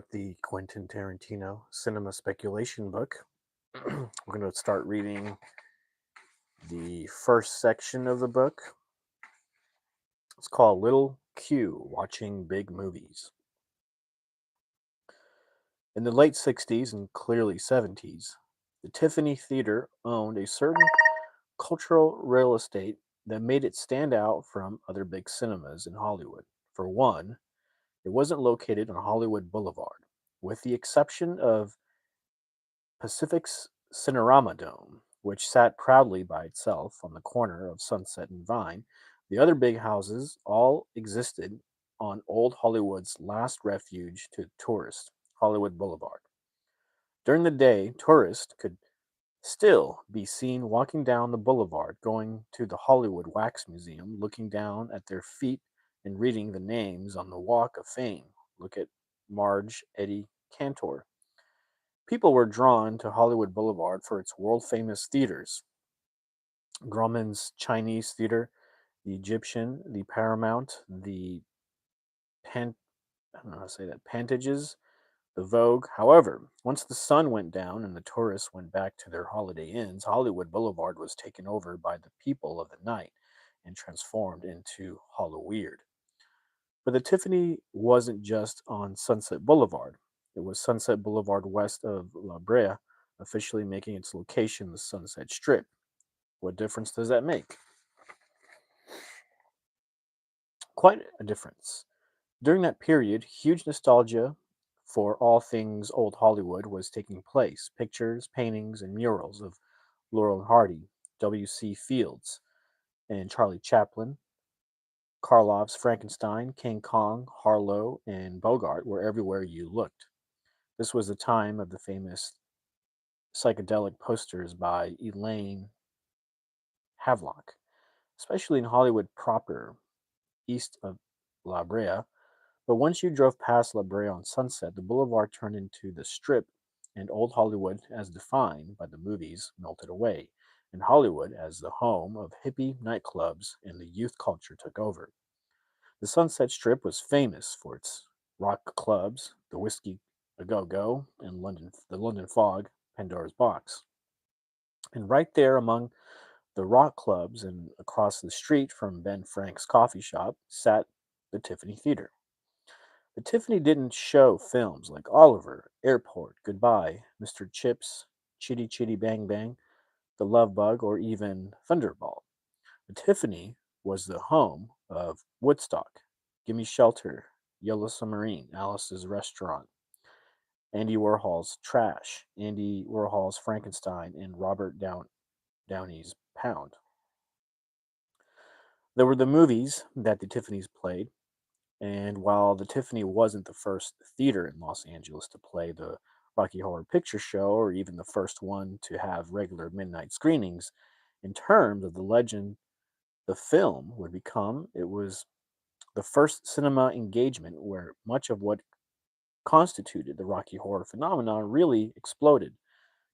The Quentin Tarantino cinema speculation book. We're going to start reading the first section of the book. It's called Little Q Watching Big Movies. In the late 60s and clearly 70s, the Tiffany Theater owned a certain cultural real estate that made it stand out from other big cinemas in Hollywood. For one, it wasn't located on Hollywood Boulevard, with the exception of Pacific's Cinerama Dome, which sat proudly by itself on the corner of Sunset and Vine. The other big houses all existed on old Hollywood's last refuge to tourists, Hollywood Boulevard. During the day, tourists could still be seen walking down the boulevard, going to the Hollywood Wax Museum, looking down at their feet and reading the names on the Walk of Fame. Look at Marge Eddy Cantor. People were drawn to Hollywood Boulevard for its world famous theaters: Grauman's Chinese Theater, the Egyptian, the Paramount, the Pan, I don't know how to say that, Pantages, the Vogue. However, once the sun went down and the tourists went back to their holiday inns, Hollywood Boulevard was taken over by the people of the night and transformed into Hollyweird. But the Tiffany wasn't just on Sunset Boulevard. It was Sunset Boulevard west of La Brea, officially making its location the Sunset Strip. What difference does that make? Quite a difference. During that period, huge nostalgia for all things old Hollywood was taking place. Pictures, paintings, and murals of Laurel and Hardy, W.C. Fields, and Charlie Chaplin, Karloff's Frankenstein, King Kong, Harlow, and Bogart were everywhere you looked. This was the time of the famous psychedelic posters by Elaine Havelock, especially in Hollywood proper, east of La Brea. But once you drove past La Brea on Sunset, the boulevard turned into the Strip, and old Hollywood, as defined by the movies, melted away, and Hollywood, as the home of hippie nightclubs and the youth culture, took over. The Sunset Strip was famous for its rock clubs, the Whiskey A Go Go, and the London Fog, Pandora's Box. And right there among the rock clubs and across the street from Ben Frank's coffee shop sat the Tiffany Theater. The Tiffany didn't show films like Oliver, Airport, Goodbye, Mr. Chips, Chitty Chitty Bang Bang, The Love Bug, or even Thunderball. The Tiffany was the home of Woodstock, Gimme Shelter, Yellow Submarine, Alice's Restaurant, Andy Warhol's Trash, Andy Warhol's Frankenstein, and Downey's Pound. There were the movies that the Tiffany's played, and while the Tiffany wasn't the first theater in Los Angeles to play the Rocky Horror Picture Show, or even the first one to have regular midnight screenings, in terms of the legend the film would become, it was the first cinema engagement where much of what constituted the Rocky Horror phenomenon really exploded,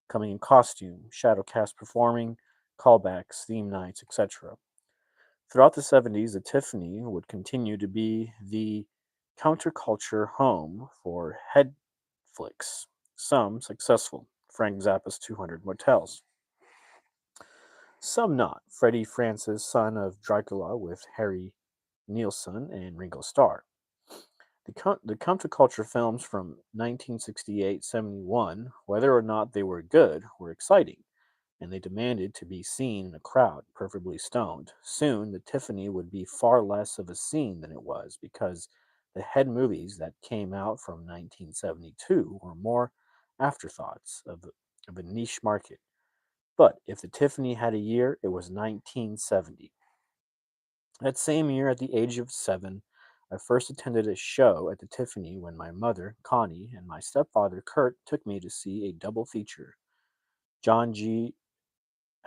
coming in costume, shadow cast performing, callbacks, theme nights, etc. Throughout the 70s, the Tiffany would continue to be the counterculture home for head flicks, some successful, Frank Zappa's 200 Motels, some not, Freddie Francis, son of Dracula with Harry Nilsson and Ringo Starr. The counterculture films from 1968-71, whether or not they were good, were exciting, and they demanded to be seen in a crowd, preferably stoned. Soon, the Tiffany would be far less of a scene than it was because the head movies that came out from 1972 were more afterthoughts of a niche market. But if the Tiffany had a year, it was 1970. That same year, at the age of 7, I first attended a show at the Tiffany when my mother, Connie, and my stepfather, Kurt, took me to see a double feature: John G.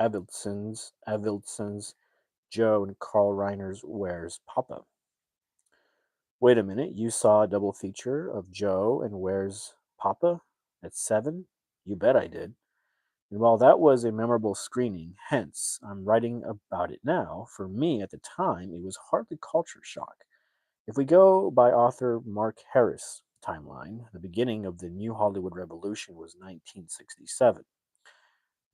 Avildsen's Joe and Carl Reiner's Where's Papa. Wait a minute, you saw a double feature of Joe and Where's Papa at 7? You bet I did. And while that was a memorable screening, hence I'm writing about it now, for me at the time it was hardly culture shock. If we go by author Mark Harris, timeline, the beginning of the new Hollywood Revolution was 1967.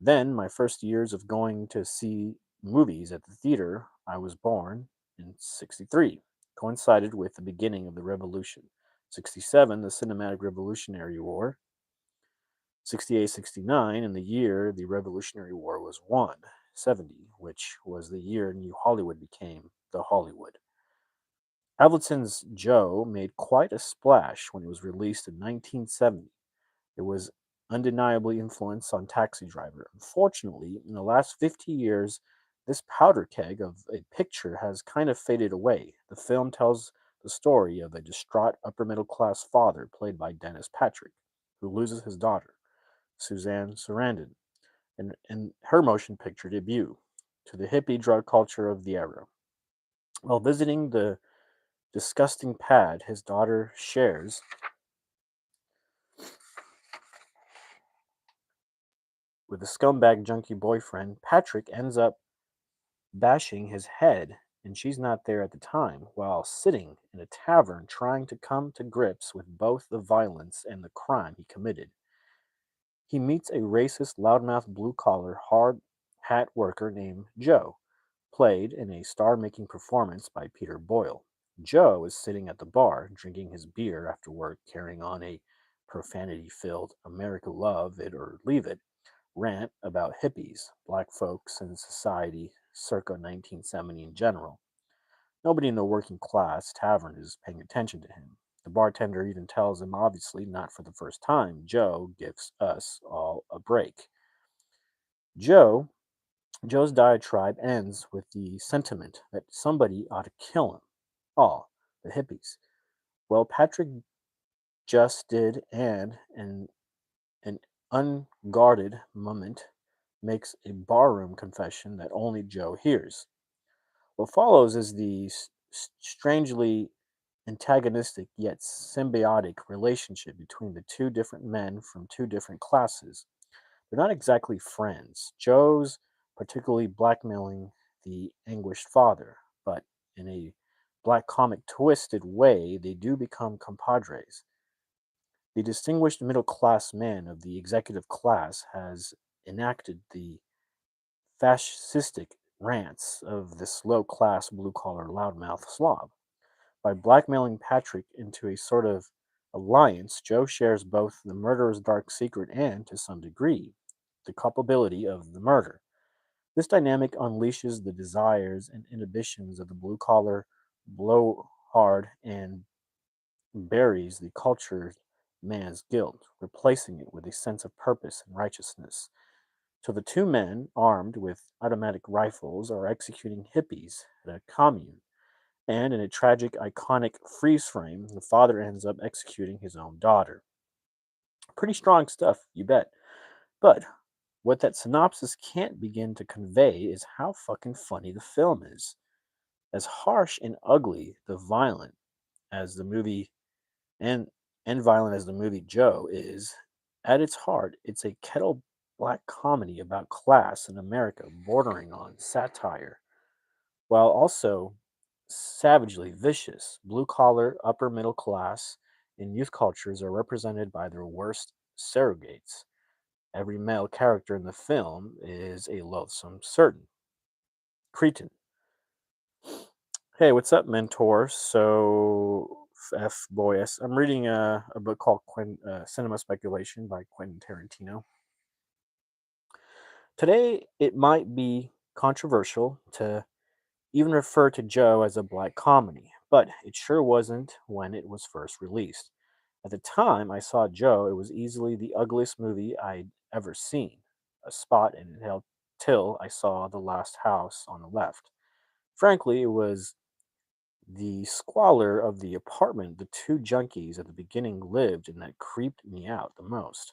Then, my first years of going to see movies at the theater, I was born in 63, coincided with the beginning of the revolution. 67, the Cinematic Revolutionary War. 68, 69, in the year the Revolutionary War was won. 70, which was the year New Hollywood became the Hollywood. Avildsen's Joe made quite a splash when it was released in 1970. It was undeniably influenced on Taxi Driver. Unfortunately, in the last 50 years, this powder keg of a picture has kind of faded away. The film tells the story of a distraught upper middle class father, played by Dennis Patrick, who loses his daughter, Suzanne Sarandon, in her motion picture debut, to the hippie drug culture of the era. While visiting the disgusting pad his daughter shares with a scumbag junkie boyfriend, Patrick ends up bashing his head, and she's not there at the time, while sitting in a tavern trying to come to grips with both the violence and the crime he committed. He meets a racist, loudmouth, blue collar, hard hat worker named Joe, played in a star making performance by Peter Boyle. Joe is sitting at the bar, drinking his beer after work, carrying on a profanity filled America love it or leave it rant about hippies, black folks, and society circa 1970 in general. Nobody in the working class tavern is paying attention to him. The bartender even tells him, obviously not for the first time, Joe gives us all a break. Joe Joe's diatribe ends with the sentiment that somebody ought to kill him. All the hippies. Well, Patrick just did, and in an unguarded moment makes a barroom confession that only Joe hears. What follows is the strangely antagonistic yet symbiotic relationship between the two different men from two different classes. They're not exactly friends. Joe's particularly blackmailing the anguished father, but in a black comic twisted way, they do become compadres. The distinguished middle class man of the executive class has enacted the fascistic rants of this low class blue collar loudmouth slob. By blackmailing Patrick into a sort of alliance, Joe shares both the murderer's dark secret and, to some degree, the culpability of the murder. This dynamic unleashes the desires and inhibitions of the blue collar blowhard and buries the cultured man's guilt, replacing it with a sense of purpose and righteousness. So the two men, armed with automatic rifles, are executing hippies at a commune. And in a tragic, iconic freeze frame, the father ends up executing his own daughter. Pretty strong stuff, you bet. But what that synopsis can't begin to convey is how fucking funny the film is. As harsh and ugly the violent as the movie and violent as the movie Joe is, at its heart, it's a kettle black comedy about class in America bordering on satire, while also savagely vicious. Blue collar, upper middle class, and youth cultures are represented by their worst surrogates. Every male character in the film is a loathsome certain cretin. Hey, what's up, mentor? So, F. Boyes, I'm reading a book called Cinema Speculation by Quentin Tarantino. Today, it might be controversial to even refer to Joe as a black comedy, but it sure wasn't when it was first released. At the time I saw Joe, it was easily the ugliest movie I'd ever seen. A spot in it held till I saw the last house on the left. Frankly, it was the squalor of the apartment the two junkies at the beginning lived in that creeped me out the most.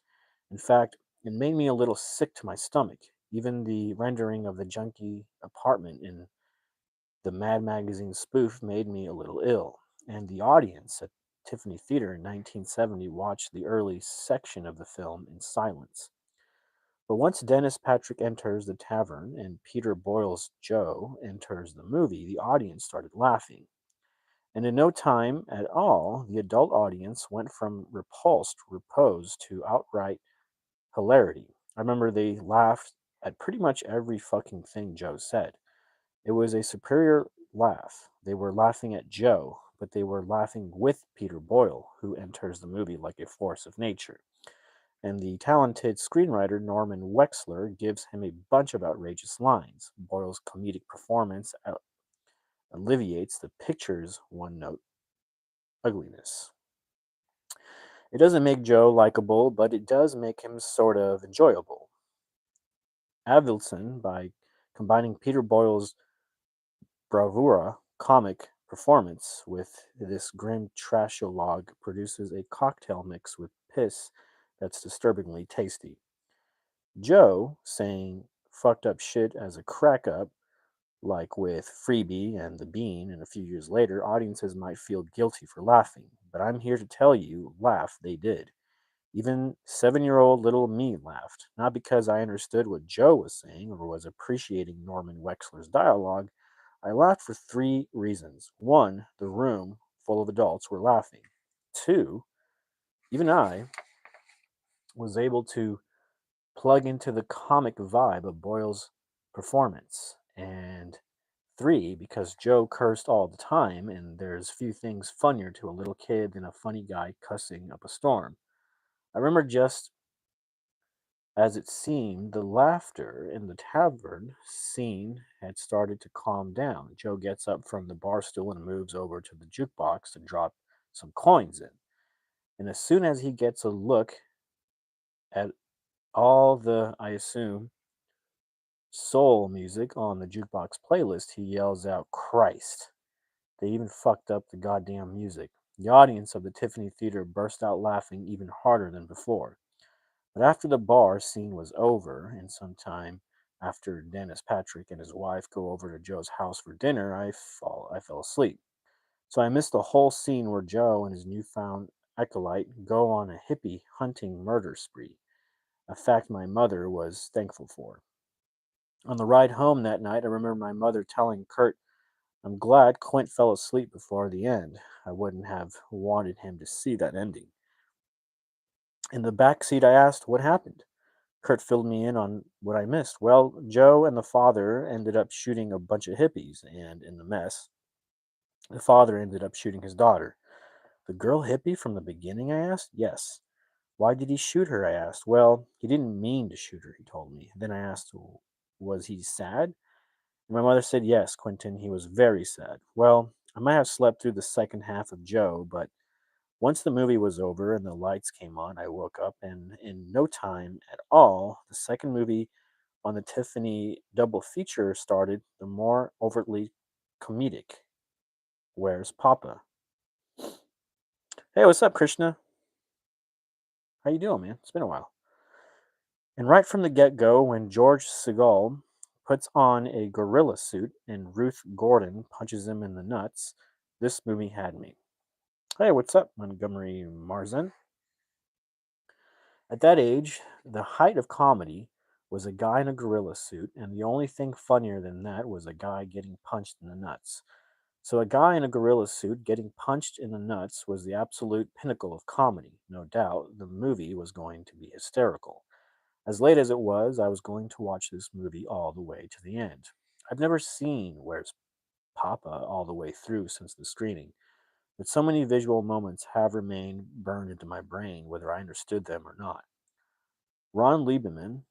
In fact, it made me a little sick to my stomach. Even the rendering of the junkie apartment in the Mad Magazine spoof made me a little ill, and the audience at Tiffany Theater in 1970 watched the early section of the film in silence. But once Dennis Patrick enters the tavern and Peter Boyle's Joe enters the movie, the audience started laughing. And in no time at all, the adult audience went from repulsed repose to outright hilarity. I remember they laughed at pretty much every fucking thing Joe said. It was a superior laugh. They were laughing at Joe, but they were laughing with Peter Boyle, who enters the movie like a force of nature. And the talented screenwriter Norman Wexler gives him a bunch of outrageous lines. Boyle's comedic performance alleviates the picture's one note ugliness. It doesn't make Joe likable, but it does make him sort of enjoyable. Avildsen, by combining Peter Boyle's bravura comic performance with this grim trashologue, produces a cocktail mix with piss that's disturbingly tasty. Joe saying fucked up shit as a crack up, like with Freebie and The Bean, and a few years later, audiences might feel guilty for laughing. But I'm here to tell you, laugh they did. Even 7-year-old little me laughed, not because I understood what Joe was saying or was appreciating Norman Wexler's dialogue. I laughed for three reasons. One, the room full of adults were laughing. Two, even I was able to plug into the comic vibe of Boyle's performance. And three, because Joe cursed all the time, and there's few things funnier to a little kid than a funny guy cussing up a storm. I remember just as it seemed, the laughter in the tavern scene had started to calm down. Joe gets up from the bar stool and moves over to the jukebox to drop some coins in. And as soon as he gets a look at all the, I assume, soul music on the jukebox playlist, he yells out, Christ. They even fucked up the goddamn music. The audience of the Tiffany Theater burst out laughing even harder than before. But after the bar scene was over, and sometime after Dennis Patrick and his wife go over to Joe's house for dinner, I fell asleep. So I missed the whole scene where Joe and his newfound acolyte go on a hippie hunting murder spree, a fact my mother was thankful for. On the ride home that night, I remember my mother telling Kurt, I'm glad Quint fell asleep before the end. I wouldn't have wanted him to see that ending. In the back seat, I asked what happened. Kurt filled me in on what I missed. Well, Joe and the father ended up shooting a bunch of hippies, and in the mess, the father ended up shooting his daughter. The girl hippie from the beginning, I asked? Yes. Why did he shoot her? I asked. Well, he didn't mean to shoot her, he told me. Then I asked, was he sad? And my mother said, yes, Quentin, he was very sad. Well, I might have slept through the second half of Joe, but once the movie was over and the lights came on, I woke up, and in no time at all, the second movie on the Tiffany double feature started, the more overtly comedic. Where's Papa? Hey, what's up, Krishna? How you doing, man? It's been a while. And right from the get-go, when George Segal puts on a gorilla suit and Ruth Gordon punches him in the nuts, this movie had me. Hey, what's up, Montgomery Marzin? At that age, the height of comedy was a guy in a gorilla suit, and the only thing funnier than that was a guy getting punched in the nuts. So, a guy in a gorilla suit getting punched in the nuts was the absolute pinnacle of comedy. No doubt the movie was going to be hysterical. As late as it was, I was going to watch this movie all the way to the end. I've never seen Where's Papa all the way through since the screening, but so many visual moments have remained burned into my brain, whether I understood them or not. Ron Lieberman,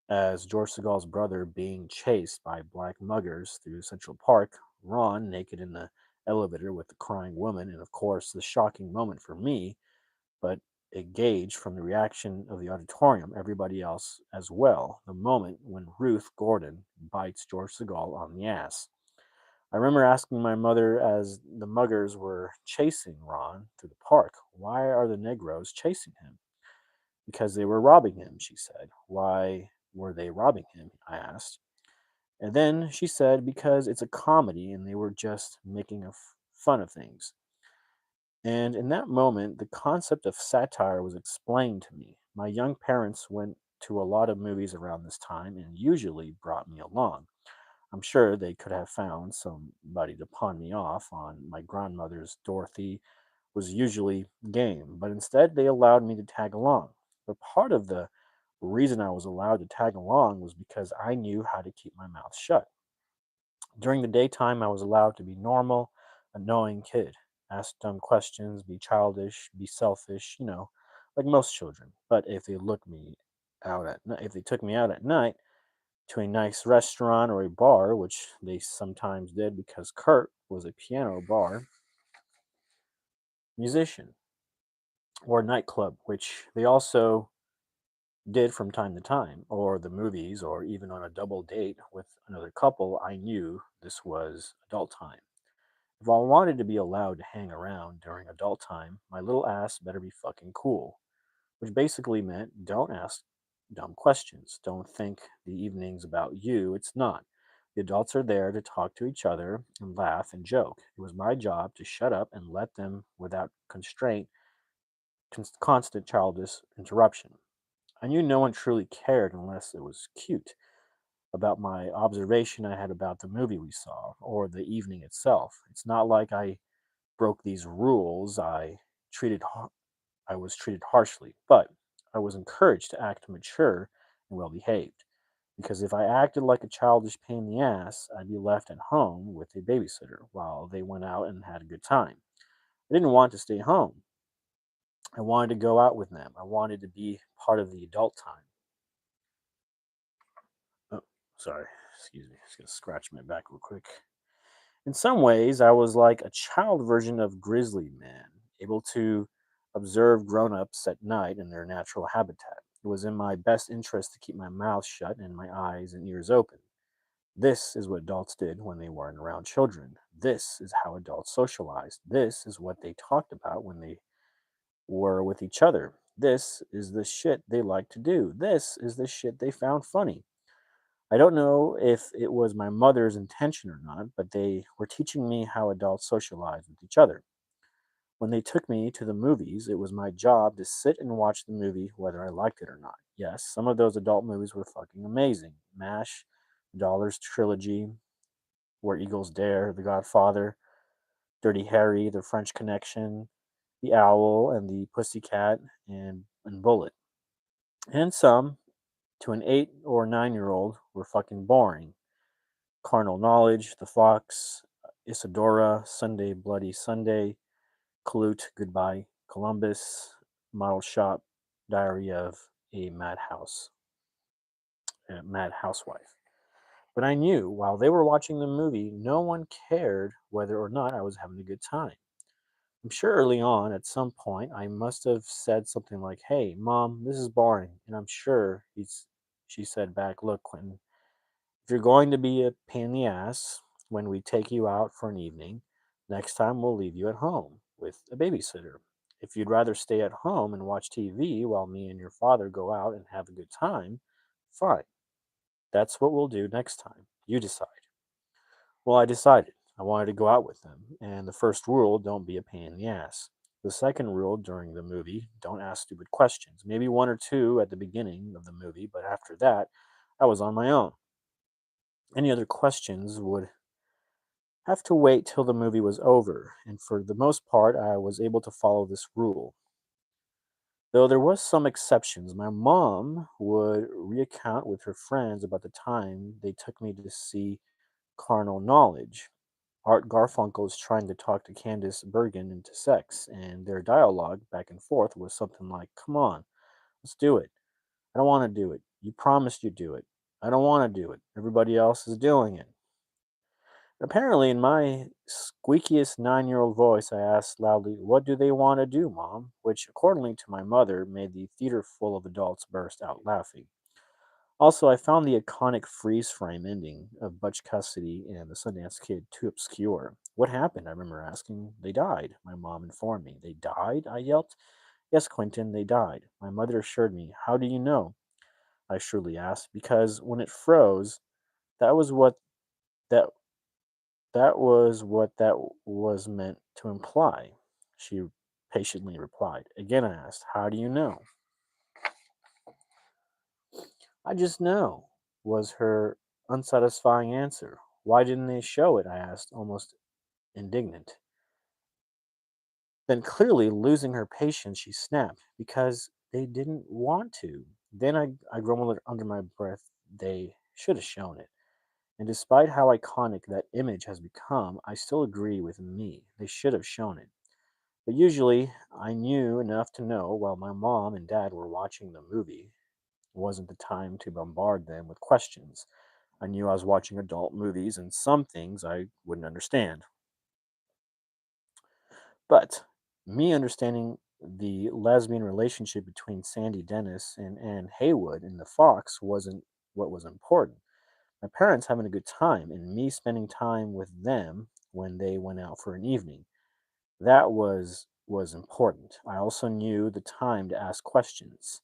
as George Segal's brother being chased by black muggers through Central Park, Ron naked in the elevator with the crying woman, and of course, the shocking moment for me, but it gauged from the reaction of the auditorium, everybody else as well, the moment when Ruth Gordon bites George Segal on the ass. I remember asking my mother as the muggers were chasing Ron through the park, why are the Negroes chasing him? Because they were robbing him, she said. Why were they robbing him? I asked. And then she said, because it's a comedy and they were just making fun of things. And in that moment, the concept of satire was explained to me. My young parents went to a lot of movies around this time and usually brought me along. I'm sure they could have found somebody to pawn me off on. My grandmother's Dorothy was usually game, but instead they allowed me to tag along. But part of the reason I was allowed to tag along was because I knew how to keep my mouth shut. During the daytime, I was allowed to be normal, a knowing kid, ask dumb questions, be childish, be selfish, like most children. But if they took me out at night to a nice restaurant or a bar, which they sometimes did because Kurt was a piano bar musician, or a nightclub, which they also did from time to time, or the movies, or even on a double date with another couple, I knew this was adult time. If I wanted to be allowed to hang around during adult time, my little ass better be fucking cool, which basically meant don't ask dumb questions. Don't think the evening's about you. It's not. The adults are there to talk to each other and laugh and joke. It was my job to shut up and let them without constraint, constant childish interruption. I knew no one truly cared unless it was cute about my observation I had about the movie we saw or the evening itself. It's not like I broke these rules. Treated I was treated harshly, but I was encouraged to act mature and well behaved. Because if I acted like a childish pain in the ass, I'd be left at home with a babysitter while they went out and had a good time. I didn't want to stay home. I wanted to go out with them. I wanted to be part of the adult time. Oh, sorry. Excuse me. Just gonna scratch my back real quick. In some ways, I was like a child version of Grizzly Man, able to observe grown ups at night in their natural habitat. It was in my best interest to keep my mouth shut and my eyes and ears open. This is what adults did when they weren't around children. This is how adults socialized. This is what they talked about when they were with each other. This is the shit they liked to do. This is the shit they found funny. I don't know if it was my mother's intention or not, but they were teaching me how adults socialize with each other. When they took me to the movies, it was my job to sit and watch the movie whether I liked it or not. Yes, some of those adult movies were fucking amazing. MASH, Dollars Trilogy, Where Eagles Dare, The Godfather, Dirty Harry, The French Connection, The Owl and the Pussycat, and Bullet. And some, to an 8 or 9 year old, were fucking boring. Carnal Knowledge, The Fox, Isadora, Sunday Bloody Sunday, Clute, Goodbye Columbus, Model Shop, Diary of a Mad Housewife. But I knew while they were watching the movie, no one cared whether or not I was having a good time. I'm sure early on, at some point, I must have said something like, "Hey, mom, this is boring." And I'm sure she said back, "Look, Quentin, if you're going to be a pain in the ass when we take you out for an evening, next time we'll leave you at home with a babysitter. If you'd rather stay at home and watch TV while me and your father go out and have a good time, fine. That's what we'll do next time. You decide." Well, I decided. I wanted to go out with them. And the first rule, don't be a pain in the ass. The second rule during the movie, don't ask stupid questions. Maybe one or two at the beginning of the movie, but after that, I was on my own. Any other questions would have to wait till the movie was over, and for the most part, I was able to follow this rule. Though there was some exceptions, my mom would recount with her friends about the time they took me to see Carnal Knowledge. Art Garfunkel is trying to talk to Candice Bergen into sex, and their dialogue back and forth was something like, "Come on, let's do it. I don't want to do it. You promised you'd do it. I don't want to do it. Everybody else is doing it." Apparently, in my squeakiest 9-year-old voice, I asked loudly, "What do they want to do, Mom?" Which, accordingly to my mother, made the theater full of adults burst out laughing. Also, I found the iconic freeze frame ending of Butch Cassidy and the Sundance Kid too obscure. "What happened?" I remember asking. "They died," my mom informed me. "They died?" I yelped. "Yes, Quentin, they died." My mother assured me. "How do you know?" I shrewdly asked. "Because when it froze, that was what that that was meant to imply," she patiently replied. Again I asked, "How do you know?" "I just know," was her unsatisfying answer. Why didn't they show it? I asked, almost indignant. Then, clearly losing her patience, she snapped, because they didn't want to. Then I grumbled under my breath, they should have shown it. And despite how iconic that image has become, I still agree with me. They should have shown it. But usually, I knew enough to know while my mom and dad were watching the movie, it wasn't the time to bombard them with questions. I knew I was watching adult movies and some things I wouldn't understand. But me understanding the lesbian relationship between Sandy Dennis and Anne Haywood in The Fox wasn't what was important. My parents having a good time and me spending time with them when they went out for an evening. That was important. I also knew the time to ask questions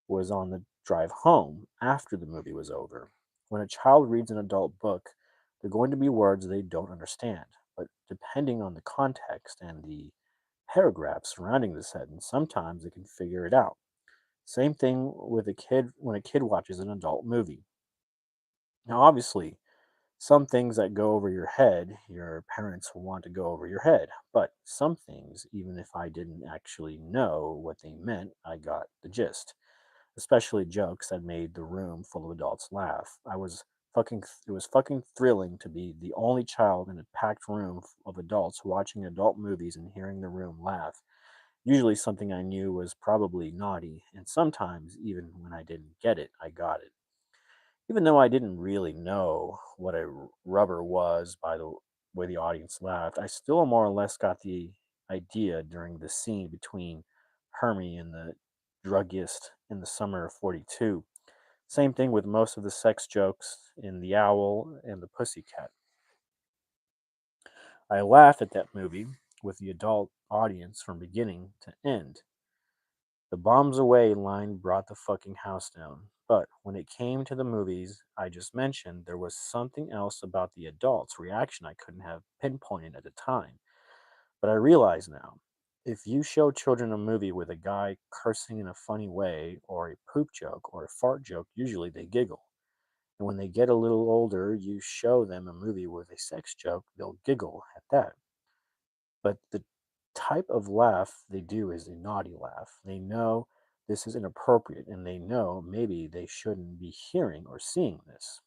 was on the drive home after the movie was over. When a child reads an adult book, there are going to be words they don't understand, but depending on the context and the paragraph surrounding the sentence, sometimes they can figure it out. Same thing with a kid when a kid watches an adult movie. Now, obviously, some things that go over your head, your parents will want to go over your head. But some things, even if I didn't actually know what they meant, I got the gist. Especially jokes that made the room full of adults laugh. It was fucking thrilling to be the only child in a packed room of adults watching adult movies and hearing the room laugh. Usually something I knew was probably naughty, and sometimes even when I didn't get it, I got it. Even though I didn't really know what a rubber was by the way the audience laughed, I still more or less got the idea during the scene between Hermie and the druggist in the summer of 42. Same thing with most of the sex jokes in The Owl and the Pussycat. I laughed at that movie with the adult audience from beginning to end. The bombs away line brought the fucking house down. But when it came to the movies I just mentioned, there was something else about the adults' reaction I couldn't have pinpointed at the time. But I realize now. If you show children a movie with a guy cursing in a funny way, or a poop joke, or a fart joke, usually they giggle. And when they get a little older, you show them a movie with a sex joke, they'll giggle at that. But the type of laugh they do is a naughty laugh. They know this is inappropriate and they know maybe they shouldn't be hearing or seeing this.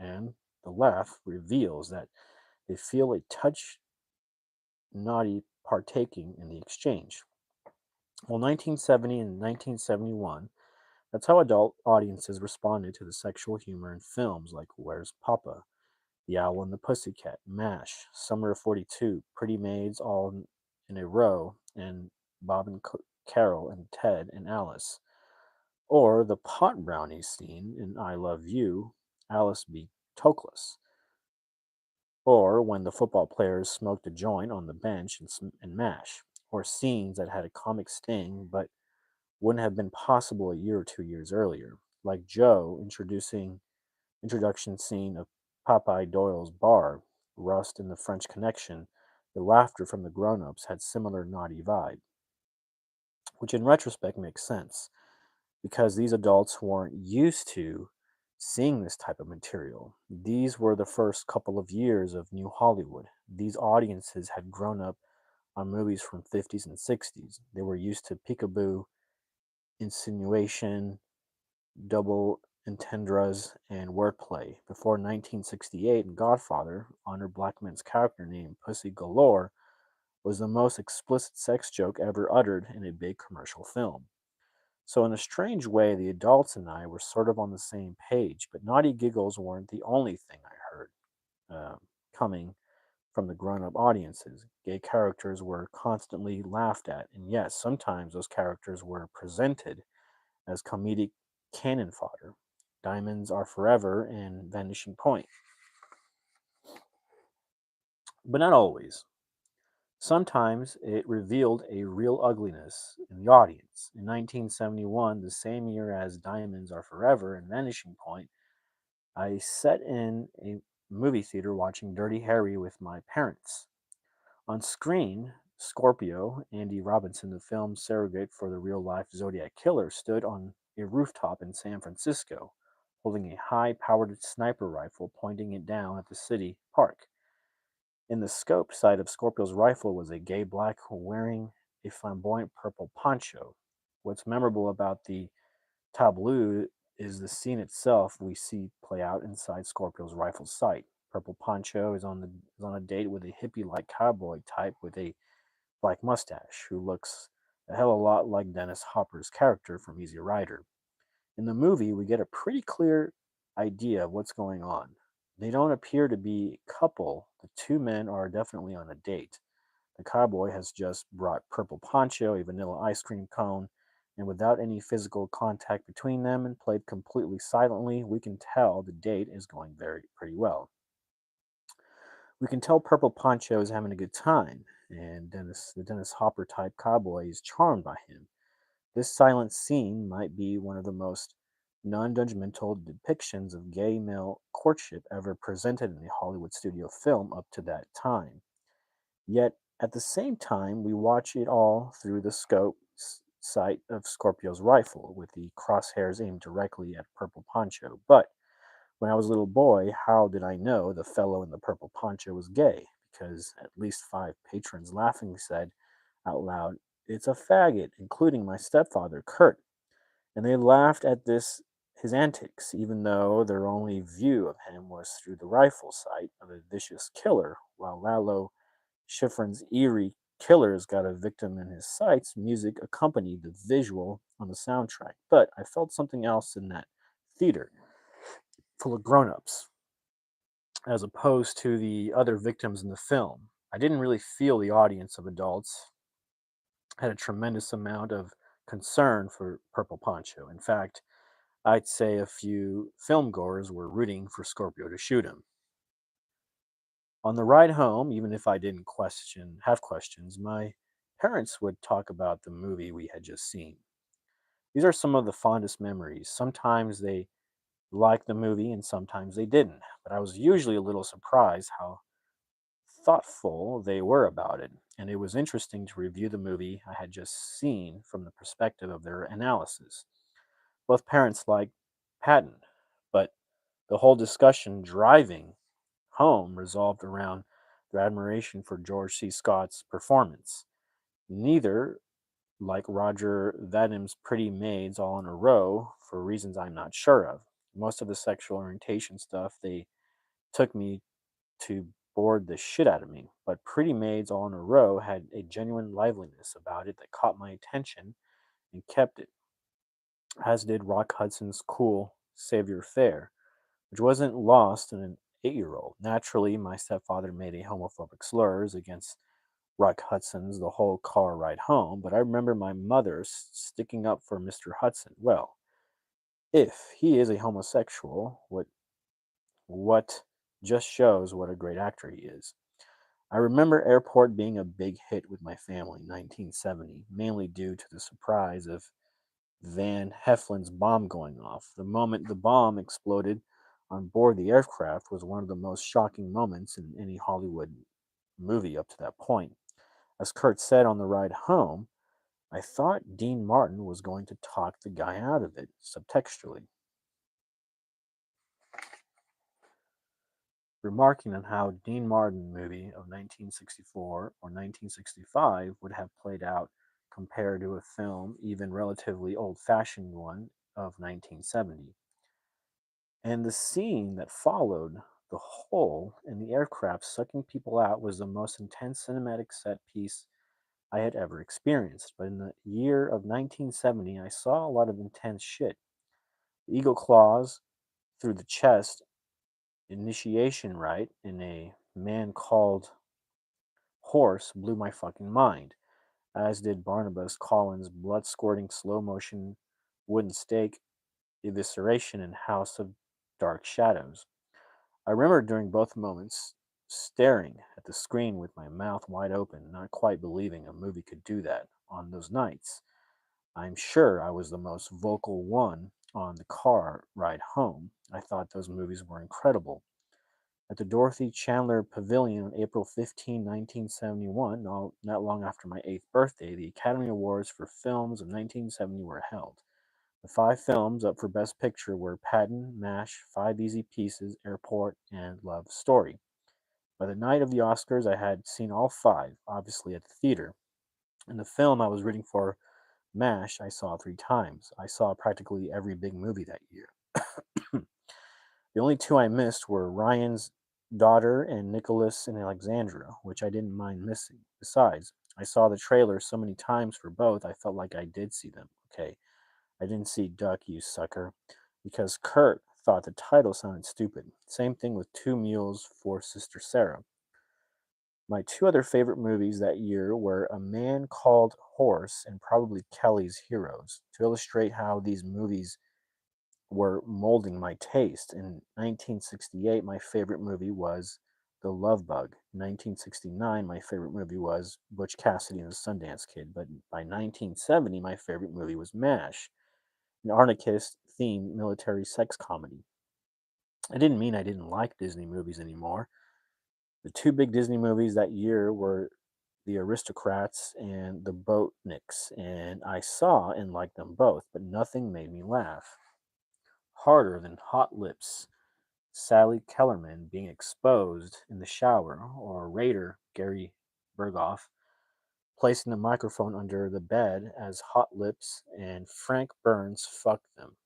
And the laugh reveals that they feel a touch naughty partaking in the exchange. Well, 1970 and 1971, that's how adult audiences responded to the sexual humor in films like Where's Papa, The Owl and the Pussycat, MASH, Summer of 42, Pretty Maids All in a Row, and Bob and Carol and Ted and Alice. Or the pot brownie scene in I Love You, Alice B. Toklas. Or when the football players smoked a joint on the bench and MASH. Or scenes that had a comic sting but wouldn't have been possible a year or 2 years earlier. Like Joe introduction scene of Popeye Doyle's bar, Rust and the French Connection, the laughter from the grown-ups had similar naughty vibe, which in retrospect makes sense because these adults weren't used to seeing this type of material. These were the first couple of years of New Hollywood. These audiences had grown up on movies from 50s and 60s. They were used to peekaboo, insinuation, double entendres, and wordplay. Before 1968, in Godfather, Honor Blackman's character named Pussy Galore was the most explicit sex joke ever uttered in a big commercial film. So, in a strange way, the adults and I were sort of on the same page, but naughty giggles weren't the only thing I heard coming from the grown up audiences. Gay characters were constantly laughed at, and yes, sometimes those characters were presented as comedic cannon fodder. Diamonds Are Forever and Vanishing Point. But not always. Sometimes it revealed a real ugliness in the audience. In 1971, the same year as Diamonds Are Forever and Vanishing Point, I sat in a movie theater watching Dirty Harry with my parents. On screen, Scorpio, Andy Robinson, the film's surrogate for the real life Zodiac Killer, stood on a rooftop in San Francisco, holding a high powered sniper rifle pointing it down at the city park. In the scope sight of Scorpio's rifle was a gay black wearing a flamboyant purple poncho. What's memorable about the tableau is the scene itself we see play out inside Scorpio's rifle sight. Purple Poncho is on a date with a hippie-like cowboy type with a black mustache who looks a hell of a lot like Dennis Hopper's character from Easy Rider. In the movie, we get a pretty clear idea of what's going on. They don't appear to be a couple. The two men are definitely on a date. The cowboy has just brought Purple Poncho a vanilla ice cream cone, and without any physical contact between them and played completely silently, we can tell the date is going very pretty well. We can tell Purple Poncho is having a good time, and the Dennis Hopper type cowboy is charmed by him. This silent scene might be one of the most non judgmental depictions of gay male courtship ever presented in a Hollywood studio film up to that time. Yet, at the same time, we watch it all through the scope sight of Scorpio's rifle, with the crosshairs aimed directly at Purple Poncho. But when I was a little boy, how did I know the fellow in the purple poncho was gay? Because at least five patrons laughingly said out loud, "It's a faggot," including my stepfather, Kurt. And they laughed at this his antics, even though their only view of him was through the rifle sight of a vicious killer, while Lalo Schifrin's eerie killers got a victim in his sights. Music accompanied the visual on the soundtrack. But I felt something else in that theater, full of grown-ups, as opposed to the other victims in the film. I didn't really feel the audience of adults had a tremendous amount of concern for Purple Poncho. In fact, I'd say a few film goers were rooting for Scorpio to shoot him. On the ride home, even if I didn't have questions, my parents would talk about the movie we had just seen. These are some of the fondest memories. Sometimes they liked the movie and sometimes they didn't, but I was usually a little surprised how thoughtful they were about it, and it was interesting to review the movie I had just seen from the perspective of their analysis. Both parents liked Patton, but the whole discussion driving home resolved around their admiration for George C. Scott's performance. Neither like Roger Vadim Pretty Maids All in a Row for reasons I'm not sure of. Most of the sexual orientation stuff they took me to bored the shit out of me, but Pretty Maids All in a Row had a genuine liveliness about it that caught my attention and kept it, as did Rock Hudson's cool Savior Fair, which wasn't lost in an 8-year-old. Naturally, my stepfather made a homophobic slurs against Rock Hudson's the whole car ride home, but I remember my mother sticking up for Mr. Hudson. Well, if he is a homosexual, what just shows what a great actor he is. I remember Airport being a big hit with my family in 1970, mainly due to the surprise of Van Heflin's bomb going off. The moment the bomb exploded on board the aircraft was one of the most shocking moments in any Hollywood movie up to that point. As Kurt said on the ride home, I thought Dean Martin was going to talk the guy out of it, subtextually, remarking on how Dean Martin movie of 1964 or 1965 would have played out compared to a film, even relatively old-fashioned one, of 1970. And the scene that followed, the hole in the aircraft sucking people out, was the most intense cinematic set piece I had ever experienced. But in the year of 1970, I saw a lot of intense shit. The eagle claws through the chest, initiation rite in a man called Horse blew my fucking mind, as did Barnabas Collins' blood squirting slow motion wooden stake evisceration in House of Dark Shadows. I remember during both moments staring at the screen with my mouth wide open, not quite believing a movie could do that. On those nights, I'm sure I was the most vocal one on the car ride home. I thought those movies were incredible. At the Dorothy Chandler Pavilion on April 15, 1971, not long after my 8th birthday, the Academy Awards for Films of 1970 were held. The five films up for Best Picture were Patton, MASH, Five Easy Pieces, Airport, and Love Story. By the night of the Oscars, I had seen all five, obviously at the theater. And the film I was rooting for, MASH, I saw three times. I saw practically every big movie that year. The only two I missed were Ryan's Daughter and Nicholas and Alexandra, which I didn't mind missing. Besides, I saw the trailer so many times for both, I felt like I did see them. Okay, I didn't see Duck, you sucker, because Kurt thought the title sounded stupid. Same thing with Two Mules for Sister Sarah. My two other favorite movies that year were A Man Called Horse and probably Kelly's Heroes. To illustrate how these movies were molding my taste, in 1968, my favorite movie was The Love Bug. In 1969, my favorite movie was Butch Cassidy and the Sundance Kid. But by 1970, my favorite movie was MASH, an anarchist themed military sex comedy. I didn't mean I didn't like Disney movies anymore. The two big Disney movies that year were The Aristocrats and The Boatniks, and I saw and liked them both, but nothing made me laugh harder than Hot Lips, Sally Kellerman being exposed in the shower, or Raider Gary Berghoff placing the microphone under the bed as Hot Lips and Frank Burns fucked them.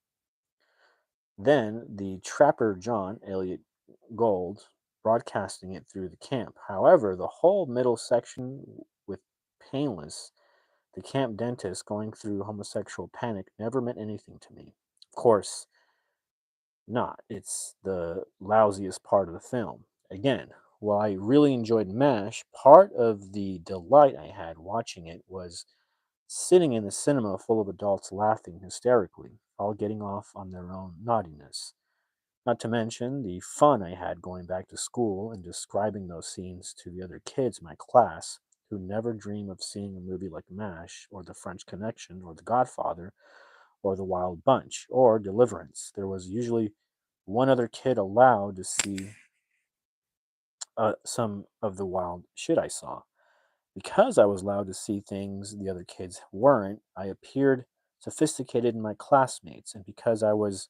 Then the trapper John Elliot Gold broadcasting it through the camp. However, the whole middle section with Painless, the camp dentist going through homosexual panic, never meant anything to me. Of course not. It's the lousiest part of the film. Again, while I really enjoyed MASH, part of the delight I had watching it was sitting in the cinema full of adults laughing hysterically, all getting off on their own naughtiness. Not to mention the fun I had going back to school and describing those scenes to the other kids in my class who never dream of seeing a movie like MASH or The French Connection or The Godfather or The Wild Bunch or Deliverance. There was usually one other kid allowed to see some of the wild shit I saw. Because I was allowed to see things the other kids weren't, I appeared sophisticated in my classmates, and because I was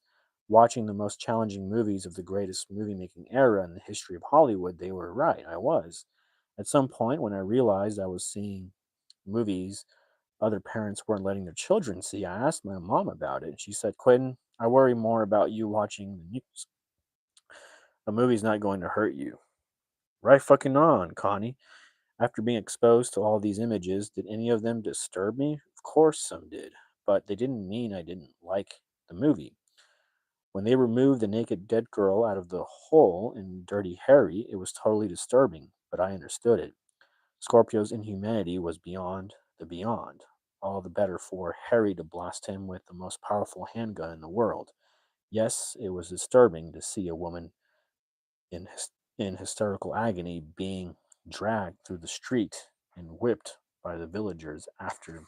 watching the most challenging movies of the greatest movie making era in the history of Hollywood, they were right. I was. At some point, when I realized I was seeing movies other parents weren't letting their children see, I asked my mom about it. She said, Quentin, I worry more about you watching the news. A movie's not going to hurt you. Right fucking on, Connie. After being exposed to all these images, did any of them disturb me? Of course some did, but they didn't mean I didn't like the movie. When they removed the naked dead girl out of the hole in Dirty Harry, it was totally disturbing, but I understood it. Scorpio's inhumanity was beyond the beyond. All the better for Harry to blast him with the most powerful handgun in the world. Yes, it was disturbing to see a woman in, in hysterical agony being dragged through the street and whipped by the villagers after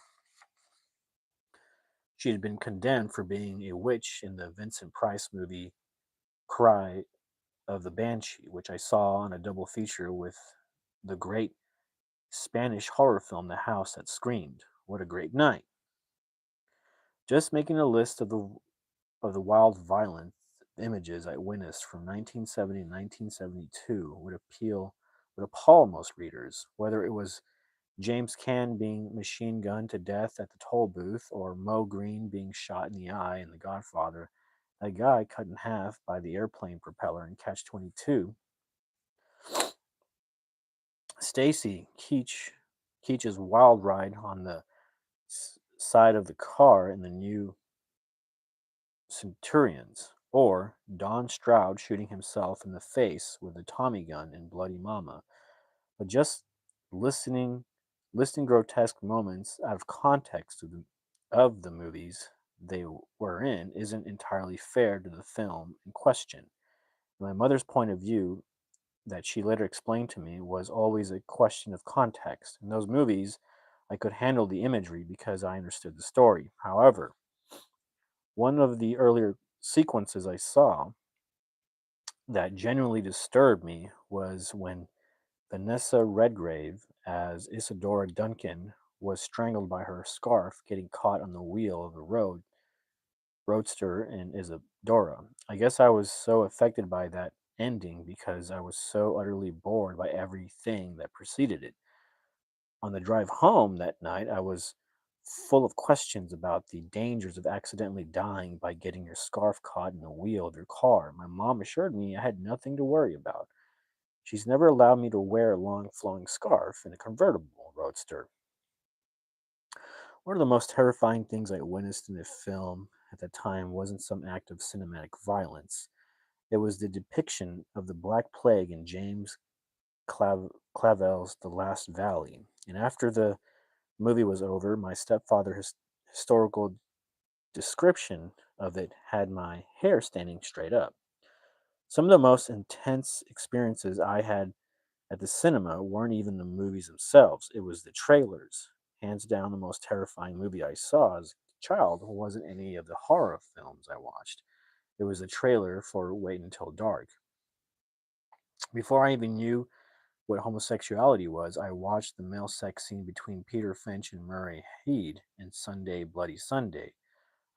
she had been condemned for being a witch in the Vincent Price movie Cry of the Banshee, which I saw on a double feature with the great Spanish horror film The House That Screamed. What a great night. Just making a list of the wild violent images I witnessed from 1970 to 1972 would appall most readers, whether it was James Caan being machine gunned to death at the toll booth, or Mo Green being shot in the eye in The Godfather. That guy cut in half by the airplane propeller in Catch 22. Stacy Keach's wild ride on the side of the car in the new Centurions, or Don Stroud shooting himself in the face with a Tommy gun in Bloody Mama. But just listening, listing grotesque moments out of context of the movies they were in isn't entirely fair to the film in question. My mother's point of view, that she later explained to me, was always a question of context. In those movies, I could handle the imagery because I understood the story. However, one of the earlier sequences I saw that genuinely disturbed me was when Vanessa Redgrave, as Isadora Duncan, was strangled by her scarf getting caught on the wheel of the road Roadster and Isadora. I guess I was so affected by that ending because I was so utterly bored by everything that preceded it. On the drive home that night, I was full of questions about the dangers of accidentally dying by getting your scarf caught in the wheel of your car. My mom assured me I had nothing to worry about. She's never allowed me to wear a long flowing scarf in a convertible roadster. One of the most terrifying things I witnessed in the film at the time wasn't some act of cinematic violence. It was the depiction of the Black Plague in James Clavel's The Last Valley. And after the movie was over, my stepfather's historical description of it had my hair standing straight up. Some of the most intense experiences I had at the cinema weren't even the movies themselves, it was the trailers. Hands down, the most terrifying movie I saw as a child wasn't any of the horror films I watched. It was a trailer for Wait Until Dark. Before I even knew what homosexuality was, I watched the male sex scene between Peter Finch and Murray Head in Sunday Bloody Sunday.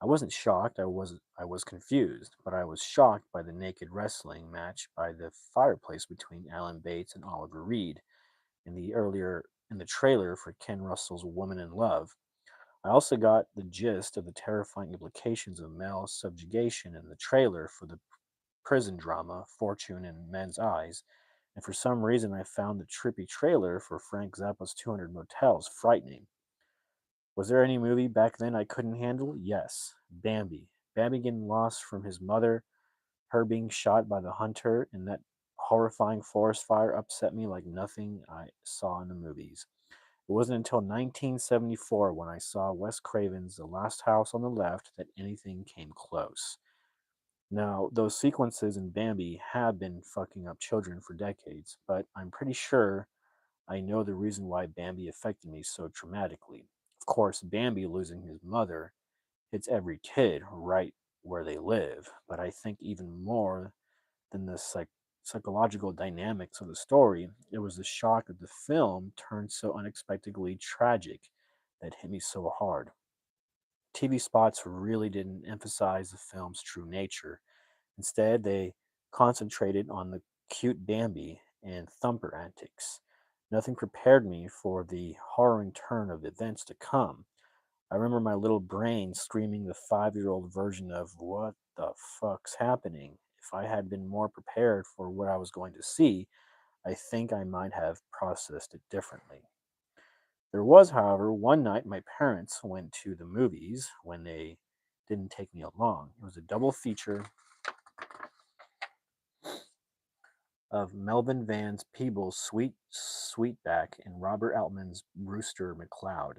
I wasn't shocked, I was confused, but I was shocked by the naked wrestling match by the fireplace between Alan Bates and Oliver Reed in the trailer for Ken Russell's Woman in Love. I also got the gist of the terrifying implications of male subjugation in the trailer for the prison drama Fortune in Men's Eyes, and for some reason I found the trippy trailer for Frank Zappa's 200 Motels frightening. Was there any movie back then I couldn't handle? Yes. Bambi. Bambi getting lost from his mother, her being shot by the hunter, and that horrifying forest fire upset me like nothing I saw in the movies. It wasn't until 1974 when I saw Wes Craven's The Last House on the Left that anything came close. Now, those sequences in Bambi have been fucking up children for decades, but I'm pretty sure I know the reason why Bambi affected me so traumatically. Of course, Bambi losing his mother hits every kid right where they live, but I think even more than the psychological dynamics of the story, it was the shock that the film turned so unexpectedly tragic that hit me so hard. TV spots really didn't emphasize the film's true nature. Instead, they concentrated on the cute Bambi and Thumper antics. Nothing prepared me for the horrifying turn of events to come. I remember my little brain screaming the 5-year-old version of what the fuck's happening. If I had been more prepared for what I was going to see, I think I might have processed it differently. There was, however, one night my parents went to the movies when they didn't take me along. It was a double feature of Melvin Van Peebles' Sweetback and Robert Altman's Brewster McCloud.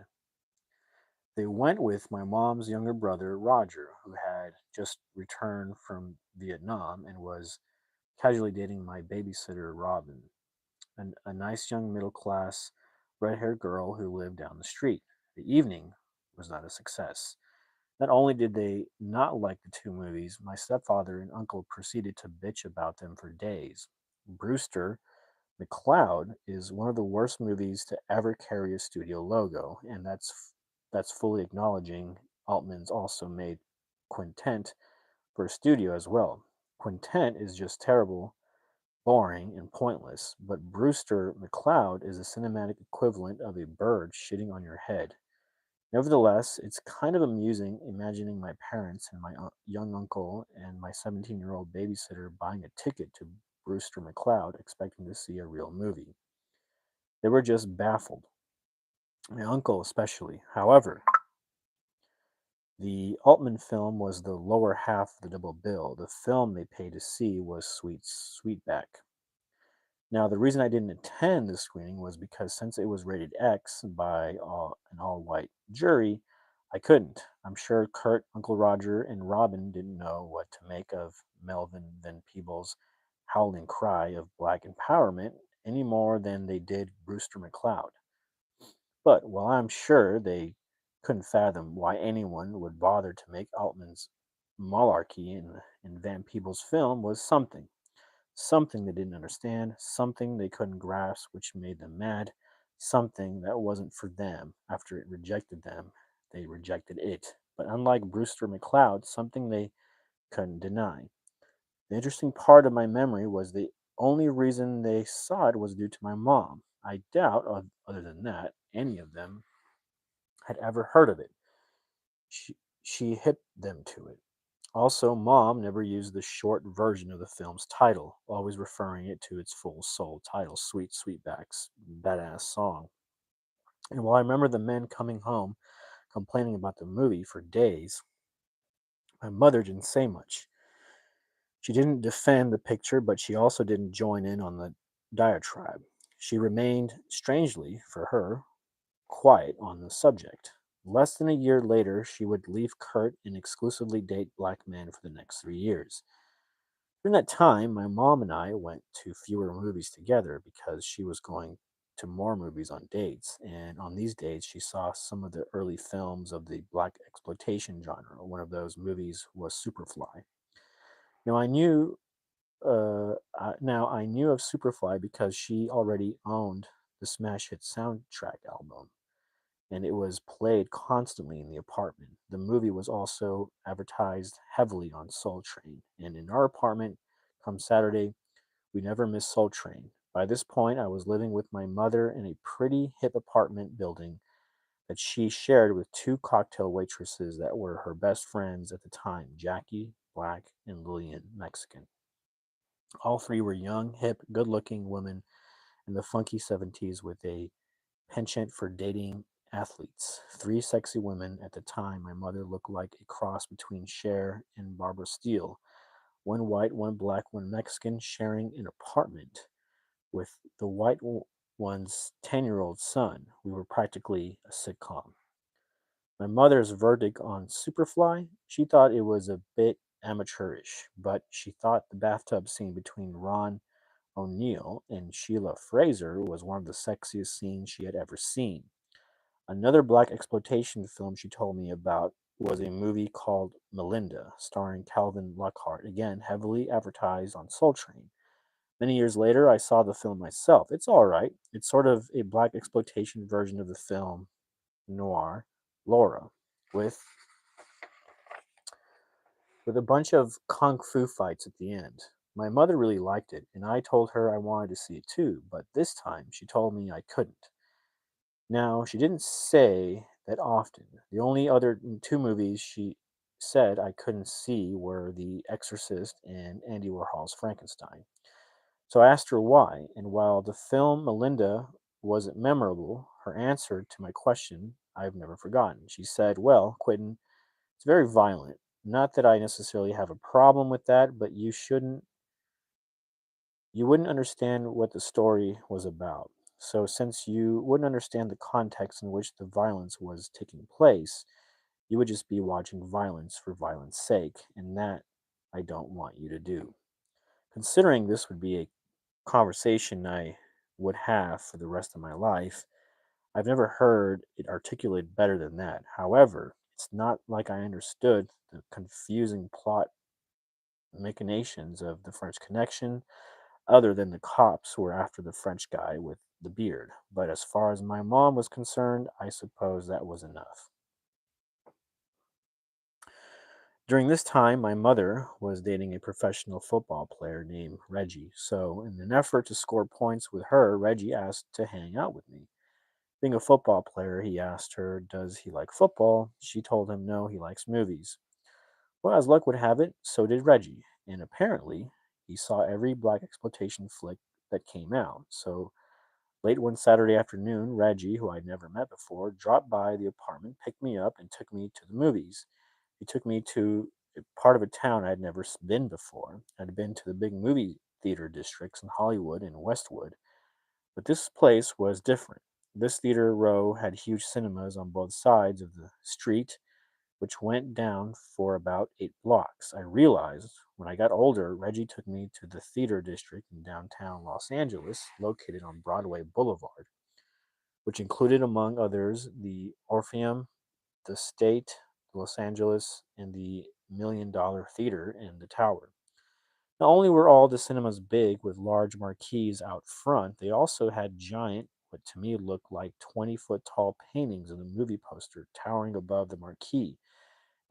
They went with my mom's younger brother, Roger, who had just returned from Vietnam and was casually dating my babysitter, Robin, a nice young middle class, red haired girl who lived down the street. The evening was not a success. Not only did they not like the two movies, my stepfather and uncle proceeded to bitch about them for days. Brewster McCloud is one of the worst movies to ever carry a studio logo, and that's fully acknowledging Altman's also made Quintet for a studio as well. Quintet is just terrible, boring, and pointless, but Brewster McCloud is a cinematic equivalent of a bird shitting on your head. Nevertheless, it's kind of amusing imagining my parents and my young uncle and my 17-year-old babysitter buying a ticket to Brewster McCloud expecting to see a real movie. They were just baffled, my uncle especially. However, the Altman film was the lower half of the double bill. The film they paid to see was Sweetback. Now, the reason I didn't attend the screening was because since it was rated X by an all white jury, I couldn't. I'm sure Kurt, Uncle Roger, and Robin didn't know what to make of Melvin Van Peebles' howling cry of black empowerment any more than they did Brewster McCloud. But while I'm sure they couldn't fathom why anyone would bother to make Altman's malarkey in Van Peebles' film was something they didn't understand, something they couldn't grasp, which made them mad, something that wasn't for them. After it rejected them, they rejected it. but unlike Brewster McCloud, something they couldn't deny. The interesting part of my memory was the only reason they saw it was due to my mom. I doubt, other than that, any of them had ever heard of it. She hipped them to it. Also, Mom never used the short version of the film's title, always referring it to its full soul title, Sweet Sweetback's Badass Song. And while I remember the men coming home complaining about the movie for days, my mother didn't say much. She didn't defend the picture, but she also didn't join in on the diatribe. She remained, strangely for her, quiet on the subject. Less than a year later, she would leave Kurt and exclusively date black men for the next 3 years. During that time, my mom and I went to fewer movies together because she was going to more movies on dates. And on these dates, she saw some of the early films of the black exploitation genre. One of those movies was Superfly. Now I knew Now I knew of Superfly because she already owned the smash hit soundtrack album, and it was played constantly in the apartment. The movie was also advertised heavily on Soul Train, and in our apartment, come Saturday, we never missed Soul Train. By this point, I was living with my mother in a pretty hip apartment building that she shared with two cocktail waitresses that were her best friends at the time, Jackie, Black, and Lillian, Mexican. All three were young, hip, good looking women in the funky 70s with a penchant for dating athletes. Three sexy women at the time. My mother looked like a cross between Cher and Barbara Steele. One white, one black, one Mexican, sharing an apartment with the one's 10-year-old son. We were practically a sitcom. My mother's verdict on Superfly, she thought it was a bit amateurish, but she thought the bathtub scene between Ron O'Neill and Sheila Fraser was one of the sexiest scenes she had ever seen. Another black exploitation film she told me about was a movie called Melinda, starring Calvin Lockhart, again heavily advertised on Soul Train. Many years later, I saw the film myself. It's all right. It's sort of a black exploitation version of the film noir Laura, with a bunch of kung fu fights at the end. My mother really liked it, and I told her I wanted to see it too, but this time she told me I couldn't. Now, she didn't say that often. The only other two movies she said I couldn't see were The Exorcist and Andy Warhol's Frankenstein. So I asked her why, and while the film Melinda wasn't memorable, her answer to my question I've never forgotten. She said, "Well, Quentin, it's very violent. Not that I necessarily have a problem with that, but you wouldn't understand what the story was about. So since you wouldn't understand the context in which the violence was taking place, you would just be watching violence for violence sake, and that I don't want you to do." Considering this would be a conversation I would have for the rest of my life, I've never heard it articulated better than that. However, it's not like I understood the confusing plot machinations of the French Connection, other than the cops who were after the French guy with the beard. But as far as my mom was concerned, I suppose that was enough. During this time, my mother was dating a professional football player named Reggie. So, in an effort to score points with her, Reggie asked to hang out with me. Being a football player, he asked her, "Does he like football?" She told him no, he likes movies. Well, as luck would have it, so did Reggie. And apparently, he saw every black exploitation flick that came out. So, late one Saturday afternoon, Reggie, who I'd never met before, dropped by the apartment, picked me up, and took me to the movies. He took me to a part of a town I'd never been before. I'd been to the big movie theater districts in Hollywood and Westwood, but this place was different. This theater row had huge cinemas on both sides of the street, which went down for about 8 blocks. I realized when I got older, Reggie took me to the theater district in downtown Los Angeles, located on Broadway Boulevard, which included, among others, the Orpheum, the State, Los Angeles, and the $1 Million Theater in the Tower. Not only were all the cinemas big with large marquees out front, they also had giant, what to me looked like 20-foot tall paintings of the movie poster towering above the marquee.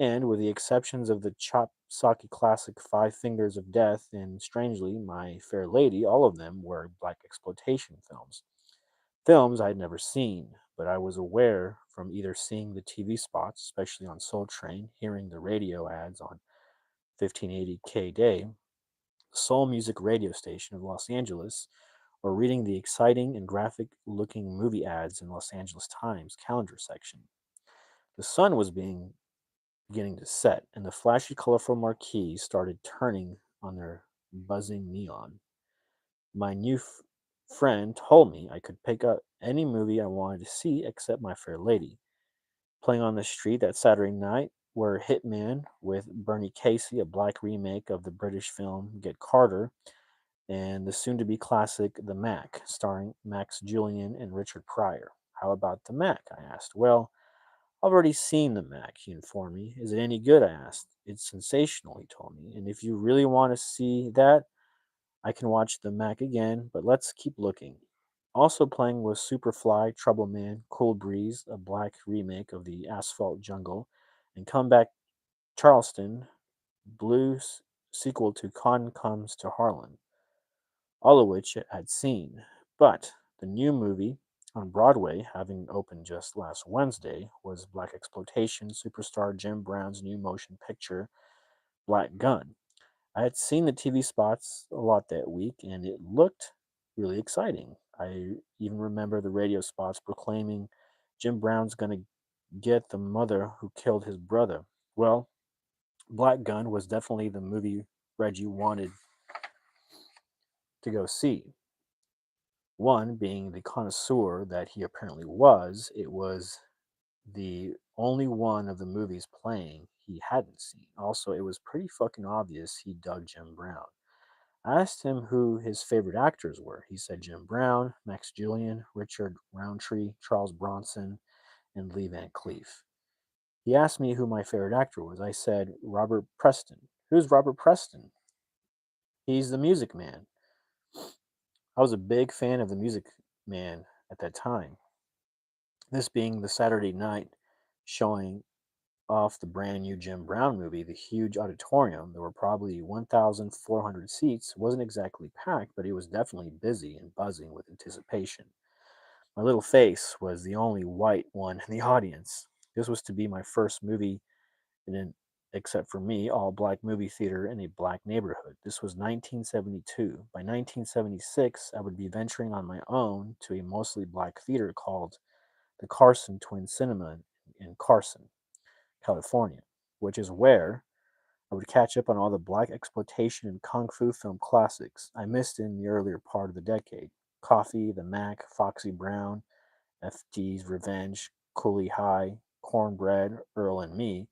And with the exceptions of the Chop Saki classic Five Fingers of Death and, strangely, My Fair Lady, all of them were black exploitation films. Films I had never seen, but I was aware from either seeing the TV spots, especially on Soul Train, hearing the radio ads on 1580K Day, the soul music radio station of Los Angeles, or reading the exciting and graphic looking movie ads in Los Angeles Times calendar section. The sun was beginning to set, and the flashy, colorful marquees started turning on their buzzing neon. My friend told me I could pick up any movie I wanted to see except My Fair Lady. Playing on the street that Saturday night were Hitman with Bernie Casey, a black remake of the British film Get Carter, and the soon to be classic The Mac, starring Max Julien and Richard Pryor. How about The Mac? I asked. Well, I've already seen The Mac, he informed me. Is it any good? I asked. It's sensational, he told me. And if you really want to see that, I can watch The Mac again, but let's keep looking. Also playing was Superfly, Trouble Man, Cool Breeze, a black remake of the Asphalt Jungle, and Comeback Charleston, Blues sequel to Con Comes to Harlan, all of which it had seen. But the new movie on Broadway, having opened just last Wednesday, was black exploitation superstar Jim Brown's new motion picture, Black Gun. I had seen the TV spots a lot that week, and it looked really exciting. I even remember the radio spots proclaiming Jim Brown's going to get the mother who killed his brother. Well, Black Gun was definitely the movie Reggie wanted to go see. One, being the connoisseur that he apparently was, it was the only one of the movies playing he hadn't seen. Also, it was pretty fucking obvious he dug Jim Brown. I asked him who his favorite actors were. He said Jim Brown, Max Julien, Richard Roundtree, Charles Bronson, and Lee Van Cleef. He asked me who my favorite actor was. I said Robert Preston. Who's Robert Preston? He's the Music Man. I was a big fan of the Music Man at that time. This being the Saturday night showing off the brand new Jim Brown movie, the huge auditorium, there were probably 1,400 seats. It wasn't exactly packed, but it was definitely busy and buzzing with anticipation. My little face was the only white one in the audience. This was to be my first movie in an, except for me, all black movie theater in a black neighborhood. This was 1972. By 1976, I would be venturing on my own to a mostly black theater called the Carson Twin Cinema in Carson, California, which is where I would catch up on all the black exploitation and kung fu film classics I missed in the earlier part of the decade. Coffee, The Mac, Foxy Brown, FD's Revenge, Coolie High, Cornbread, Earl and Me,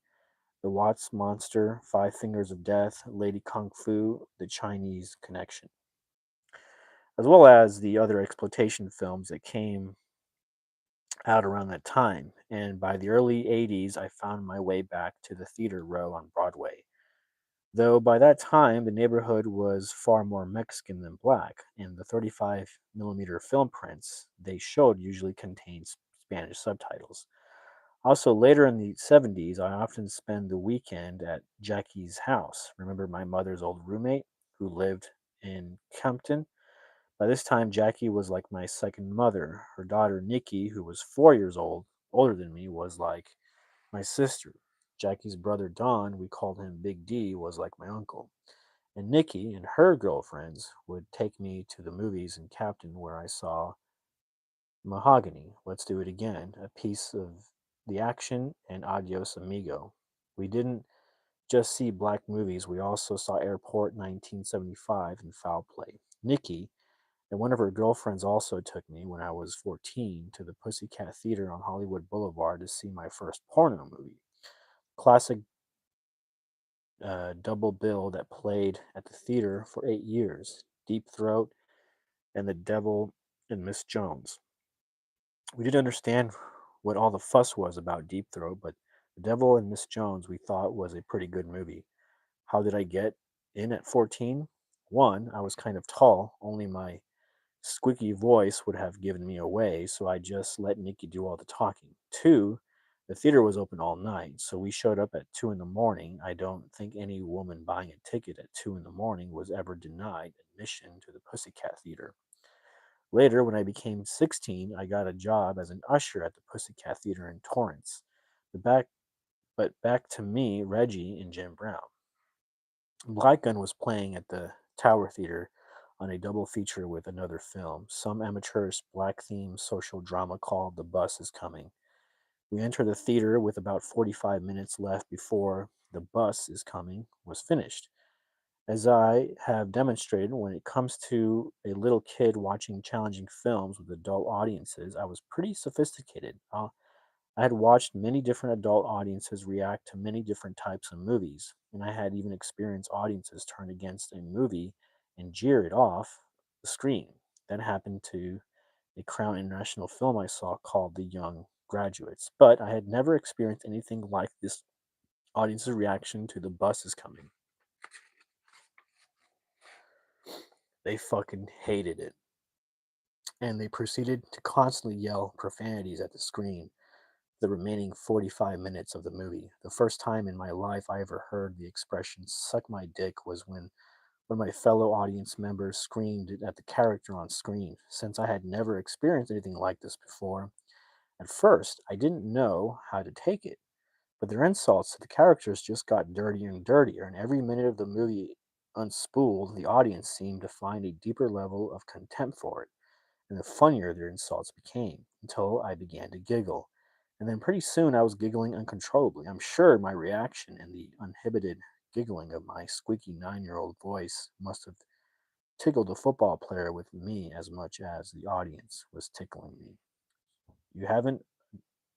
The Watts Monster, Five Fingers of Death, Lady Kung Fu, The Chinese Connection, as well as the other exploitation films that came out around that time. And by the early 80s, I found my way back to the theater row on Broadway. Though by that time, the neighborhood was far more Mexican than black, and the 35 millimeter film prints they showed usually contained Spanish subtitles. Also, later in the 70s, I often spend the weekend at Jackie's house. Remember my mother's old roommate who lived in Compton? By this time, Jackie was like my second mother. Her daughter, Nikki, who was 4 years old, older than me, was like my sister. Jackie's brother, Don, we called him Big D, was like my uncle. And Nikki and her girlfriends would take me to the movies in Captain where I saw Mahogany, Let's Do It Again, a piece of the action, and Adios Amigo. We didn't just see black movies, we also saw Airport 1975 and Foul Play. Nikki and one of her girlfriends also took me when I was 14 to the Pussycat Theater on Hollywood Boulevard to see my first porno movie. Classic double bill that played at the theater for 8 years, Deep Throat and The Devil and Miss Jones. We didn't understand what all the fuss was about Deep Throat, but The Devil and Miss Jones we thought was a pretty good movie. How did I get in at 14? One, I was kind of tall, only my squeaky voice would have given me away, so I just let Nikki do all the talking. Two, The theater was open all night, so we showed up at 2 in the morning. I don't think any woman buying a ticket at 2 in the morning was ever denied admission to the Pussycat Theater. Later, when I became 16, I got a job as an usher at the Pussycat Theater in Torrance. But back to me, Reggie, and Jim Brown. Black Gun was playing at the Tower Theater on a double feature with another film, some amateurish black themed social drama called The Bus is Coming. We entered the theater with about 45 minutes left before The Bus is Coming was finished. As I have demonstrated, when it comes to a little kid watching challenging films with adult audiences, I was pretty sophisticated. I had watched many different adult audiences react to many different types of movies, and I had even experienced audiences turn against a movie and jeer it off the screen. That happened to a Crown International film I saw called The Young Graduates, but I had never experienced anything like this audience's reaction to The Bus is Coming. They fucking hated it, and they proceeded to constantly yell profanities at the screen the remaining 45 minutes of the movie. The first time in my life I ever heard the expression suck my dick was when one of my fellow audience members screamed it at the character on screen. Since I had never experienced anything like this before, at first I didn't know how to take it. But their insults to the characters just got dirtier and dirtier, and every minute of the movie unspooled, the audience seemed to find a deeper level of contempt for it, and the funnier their insults became, until I began to giggle. And then pretty soon I was giggling uncontrollably. I'm sure my reaction and the uninhibited giggling of my squeaky 9-year-old voice must have tickled a football player with me as much as the audience was tickling me. You haven't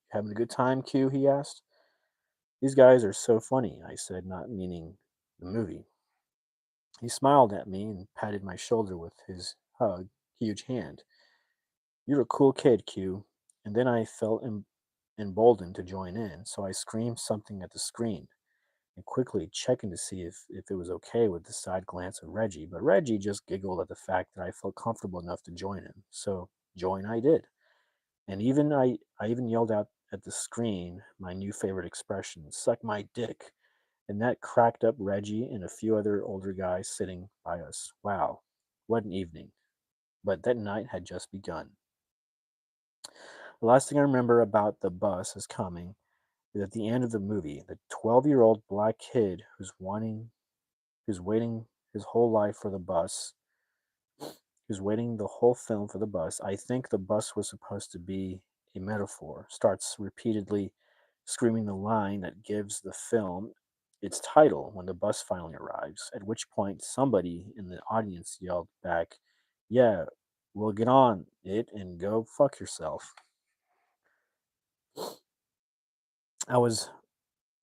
having a good time, Q? He asked. These guys are so funny, I said, not meaning the movie. He smiled at me and patted my shoulder with his huge hand. You're a cool kid, Q. And then I felt emboldened to join in, so I screamed something at the screen and quickly checking to see if it was okay with the side glance of Reggie. But Reggie just giggled at the fact that I felt comfortable enough to join him. So join I did. And I even yelled out at the screen my new favorite expression, suck my dick. And that cracked up Reggie and a few other older guys sitting by us. Wow, what an evening. But that night had just begun. The last thing I remember about The Bus is Coming is at the end of the movie, the 12-year-old black kid who's waiting his whole life for the bus, who's waiting the whole film for the bus. I think the bus was supposed to be a metaphor, starts repeatedly screaming the line that gives the film its title when the bus finally arrives, at which point somebody in the audience yelled back, yeah, well, get on it and go fuck yourself. I was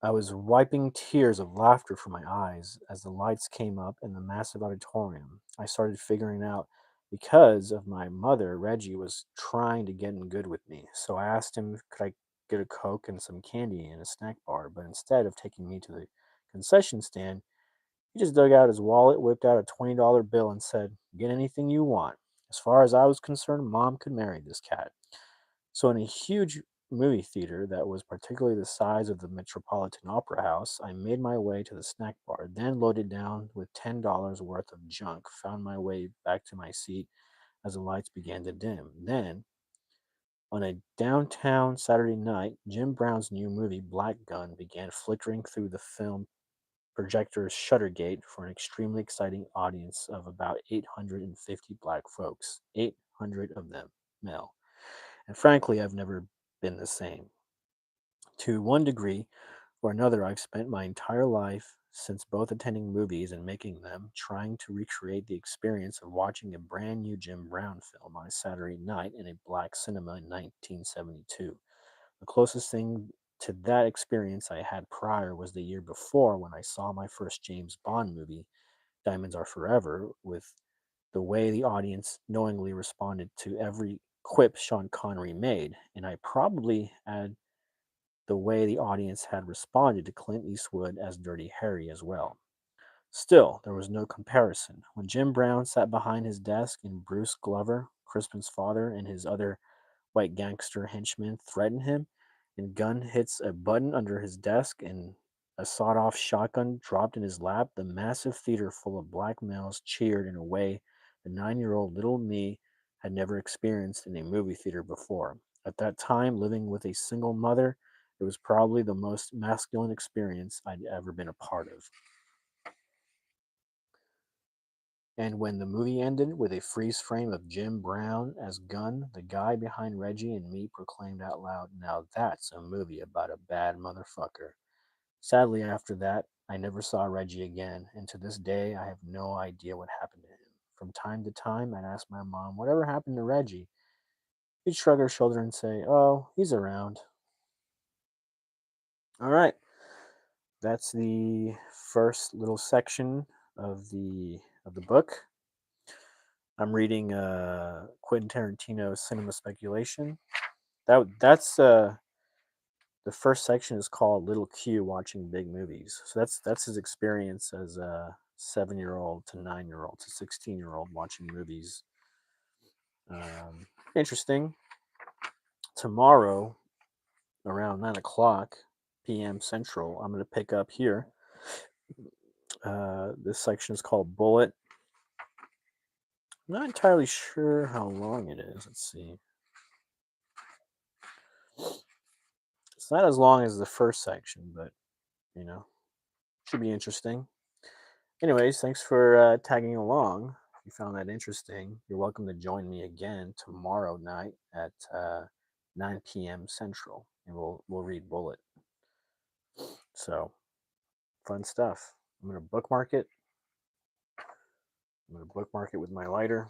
I was wiping tears of laughter from my eyes as the lights came up in the massive auditorium. I started figuring out because of my mother, Reggie was trying to get in good with me. So I asked him, could I get a Coke and some candy in a snack bar? But instead of taking me to the concession stand, he just dug out his wallet, whipped out a $20 bill, and said, get anything you want. As far as I was concerned, Mom could marry this cat. So, in a huge movie theater that was particularly the size of the Metropolitan Opera House, I made my way to the snack bar, then loaded down with $10 worth of junk, found my way back to my seat as the lights began to dim. Then, on a downtown Saturday night, Jim Brown's new movie Black Gun began flickering through the film projector's shutter gate for an extremely exciting audience of about 850 black folks, 800 of them male. And frankly, I've never been the same. To one degree or another, I've spent my entire life since both attending movies and making them, trying to recreate the experience of watching a brand new Jim Brown film on a Saturday night in a black cinema in 1972. The closest thing to that experience I had prior was the year before when I saw my first James Bond movie, Diamonds Are Forever, with the way the audience knowingly responded to every quip Sean Connery made, and I probably add the way the audience had responded to Clint Eastwood as Dirty Harry as well. Still, there was no comparison. When Jim Brown sat behind his desk and Bruce Glover, Crispin's father, and his other white gangster henchmen threatened him, and Gunn hits a button under his desk and a sawed off shotgun dropped in his lap. The massive theater full of black males cheered in a way the 9 year old little me had never experienced in a movie theater before. At that time, living with a single mother, it was probably the most masculine experience I'd ever been a part of. And when the movie ended with a freeze frame of Jim Brown as Gunn, the guy behind Reggie and me proclaimed out loud, "Now that's a movie about a bad motherfucker." Sadly, after that, I never saw Reggie again, and to this day, I have no idea what happened to him. From time to time, I'd ask my mom, "Whatever happened to Reggie?" She'd shrug her shoulder and say, "Oh, he's around." All right, that's the first little section of the book. I'm reading Quentin Tarantino's Cinema Speculation. That's the first section is called Little Q Watching Big Movies. So that's his experience as a 7 year old to 9 year old to 16-year old watching movies. Interesting. Tomorrow around 9 o'clock p.m. Central, I'm going to pick up here. This section is called Bullet. I'm not entirely sure how long it is. Let's see. It's not as long as the first section, but you know, should be interesting. Anyways, thanks for tagging along. If you found that interesting, you're welcome to join me again tomorrow night at 9 p.m. Central, and we'll read Bullet. So fun stuff. I'm gonna bookmark it. I'm gonna bookmark it with my lighter,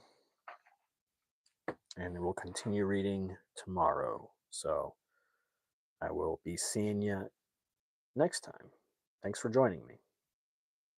and then we'll continue reading tomorrow. So I will be seeing you next time. Thanks for joining me.